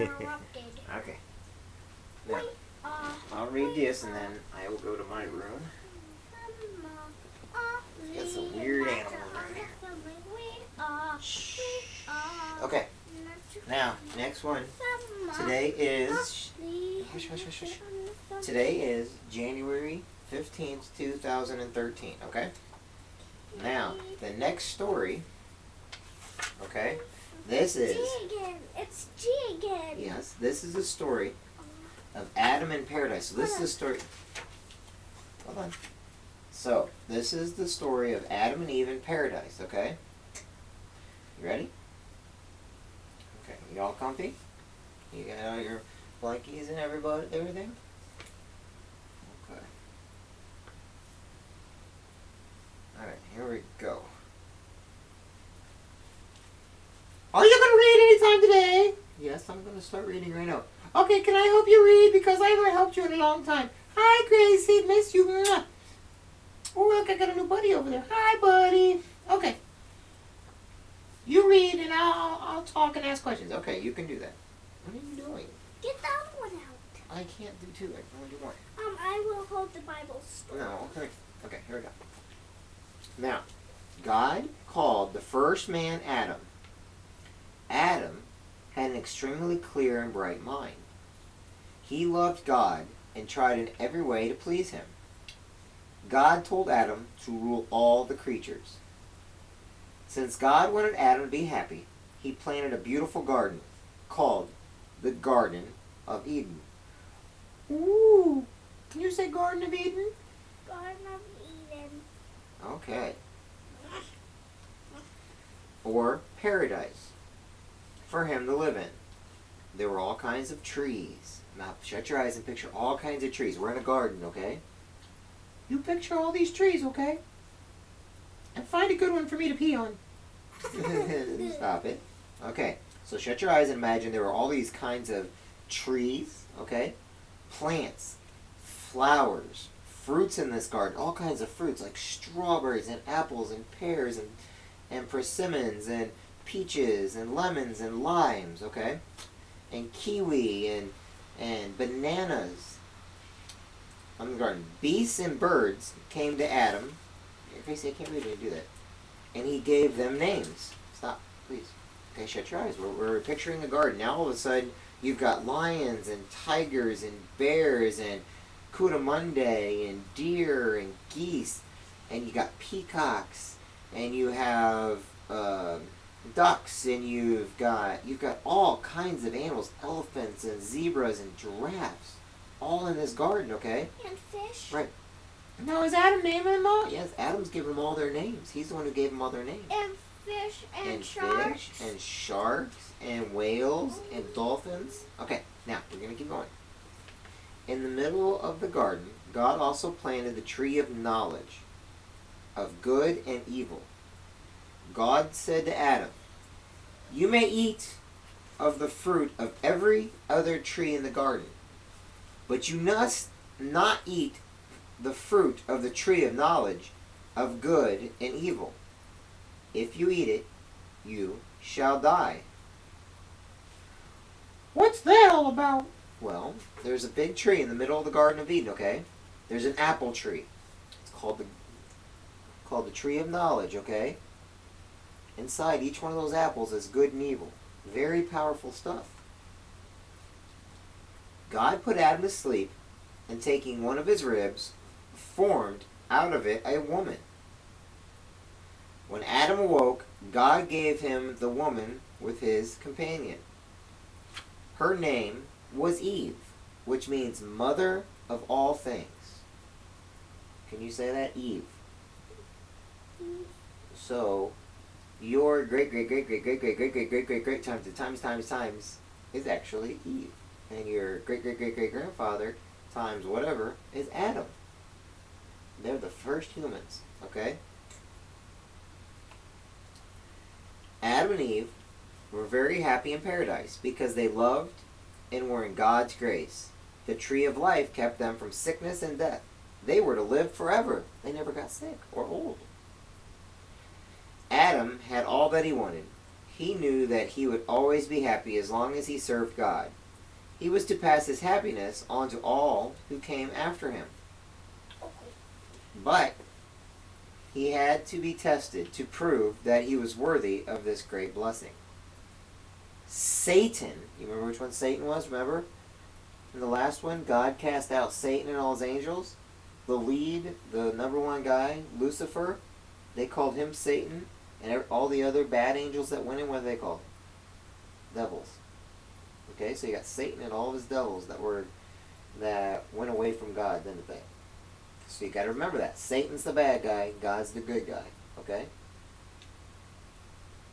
interrupted. Okay. Now, I'll read this and then I will go to my room. Got some weird animals right here. Shh. Okay. Now, next one. Today is... Hush, hush, hush, hush. Today is January 15th, 2013, okay? Now, the next story, okay? This is... G again. It's G again. Yes, this is the story of Adam in paradise. So this is the story... Hold on. So, this is the story of Adam and Eve in paradise, okay? You ready? Okay, you all comfy? You got all your blankies and everything? Okay. Alright, here we go. Are you going to read anytime today? Yes, I'm going to start reading right now. Okay, can I help you read? Because I haven't helped you in a long time. Hi, Gracie. Missed you. Mwah. Oh, look, I got a new buddy over there. Hi, buddy. Okay. You read and I'll talk and ask questions. Okay, you can do that. What are you doing? Get that one out. I can't do two. I can only do one. I will hold the Bible story. No, okay. Okay, here we go. Now, God called the first man Adam. Adam had an extremely clear and bright mind. He loved God and tried in every way to please him. God told Adam to rule all the creatures. Since God wanted Adam to be happy, he planted a beautiful garden called the Garden of Eden. Ooh, can you say Garden of Eden? Garden of Eden. Okay. Or paradise for him to live in. There were all kinds of trees. Now shut your eyes and picture all kinds of trees. We're in a garden, okay? You picture all these trees, okay? And find a good one for me to pee on. Stop it. Okay, so shut your eyes and imagine there were all these kinds of trees, okay? Plants, flowers, fruits in this garden, all kinds of fruits like strawberries and apples and pears and persimmons and peaches and lemons and limes, okay? And kiwi and bananas on the garden. Beasts and birds came to Adam. Gracie, I can't read when you do that. And he gave them names. Stop, please. Okay, shut your eyes. We're picturing a garden. Now all of a sudden, you've got lions and tigers and bears and coatimundi and deer and geese. And you got peacocks. And you have ducks. And you've got all kinds of animals. Elephants and zebras and giraffes. All in this garden, okay? And fish. Right. No, is Adam naming them all? Yes, Adam's giving them all their names. He's the one who gave them all their names. And fish and fish sharks. and sharks and whales and dolphins. Okay, now we're going to keep going. In the middle of the garden, God also planted the tree of knowledge of good and evil. God said to Adam, "You may eat of the fruit of every other tree in the garden, but you must not eat the fruit of the tree of knowledge of good and evil. If you eat it, you shall die." What's that all about? Well, there's a big tree in the middle of the Garden of Eden, okay? There's an apple tree. It's called the tree of knowledge, okay? Inside each one of those apples is good and evil. Very powerful stuff. God put Adam to sleep, and taking one of his ribs, formed out of it a woman. When Adam awoke, God gave him the woman with his companion. Her name was Eve, which means mother of all things. Can you say that? Eve. So, your great times is actually Eve. And your great-great-great-great-grandfather times whatever is Adam. They're the first humans, okay? Adam and Eve were very happy in paradise because they loved and were in God's grace. The tree of life kept them from sickness and death. They were to live forever. They never got sick or old. Adam had all that he wanted. he knew that he would always be happy as long as he served God. He was to pass his happiness on to all who came after him. But he had to be tested to prove that he was worthy of this great blessing. Satan, you remember which one Satan was, remember? In the last one, God cast out Satan and all his angels. The lead, the number one guy, Lucifer, they called him Satan. And all the other bad angels that went in, what are they called? Devils. Okay, so you got Satan and all of his devils that went away from God, didn't they? So you got to remember that. Satan's the bad guy, God's the good guy. Okay?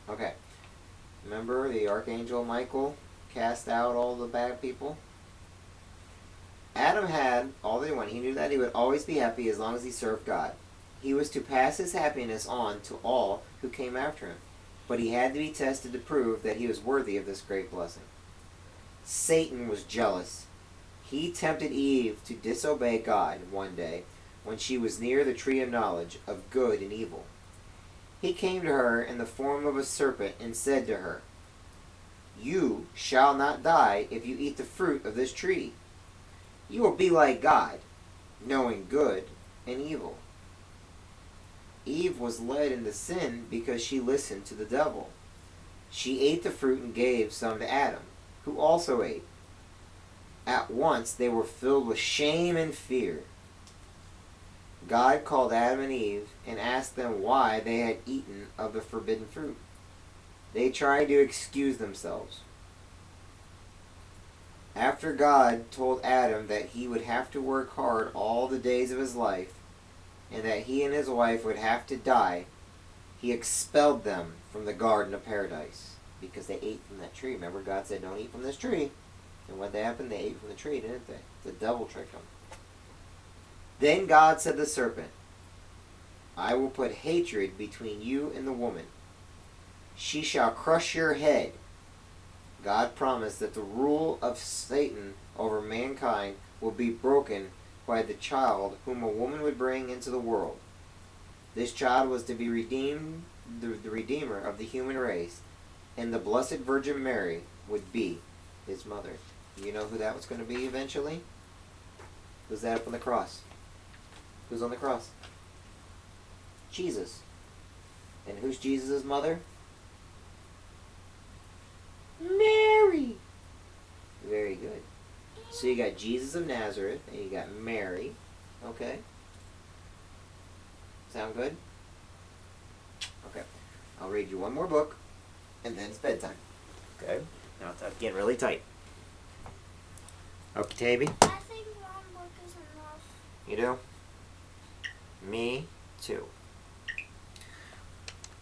Okay. Remember the Archangel Michael cast out all the bad people? Adam had all that he wanted. He knew that he would always be happy as long as he served God. He was to pass his happiness on to all who came after him. But he had to be tested to prove that he was worthy of this great blessing. Satan was jealous. He tempted Eve to disobey God one day when she was near the tree of knowledge of good and evil. He came to her in the form of a serpent and said to her, "You shall not die if you eat the fruit of this tree. You will be like God, knowing good and evil." Eve was led into sin because she listened to the devil. She ate the fruit and gave some to Adam, who also ate. At once they were filled with shame and fear. God called Adam and Eve and asked them why they had eaten of the forbidden fruit. They tried to excuse themselves. After God told Adam that he would have to work hard all the days of his life, and that he and his wife would have to die, he expelled them from the Garden of Paradise because they ate from that tree. Remember, God said, "Don't eat from this tree." And what happened? They ate from the tree, didn't they? The devil tricked them. Then God said to the serpent, "I will put hatred between you and the woman. She shall crush your head." God promised that the rule of Satan over mankind will be broken by the child whom a woman would bring into the world. This child was to be the redeemer of the human race, and the Blessed Virgin Mary would be his mother. You know who that was going to be eventually? Who's that up on the cross? Who's on the cross? Jesus. And who's Jesus' mother? Mary. Very good. So you got Jesus of Nazareth, and you got Mary. Okay. Sound good? Okay. I'll read you one more book, and then it's bedtime. Okay? Now it's getting really tight. Okay, Tabby? I think one book is enough. You do? Me too.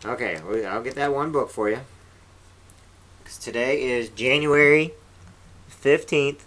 Okay, I'll get that one book for you. 'Cause today is January 15th,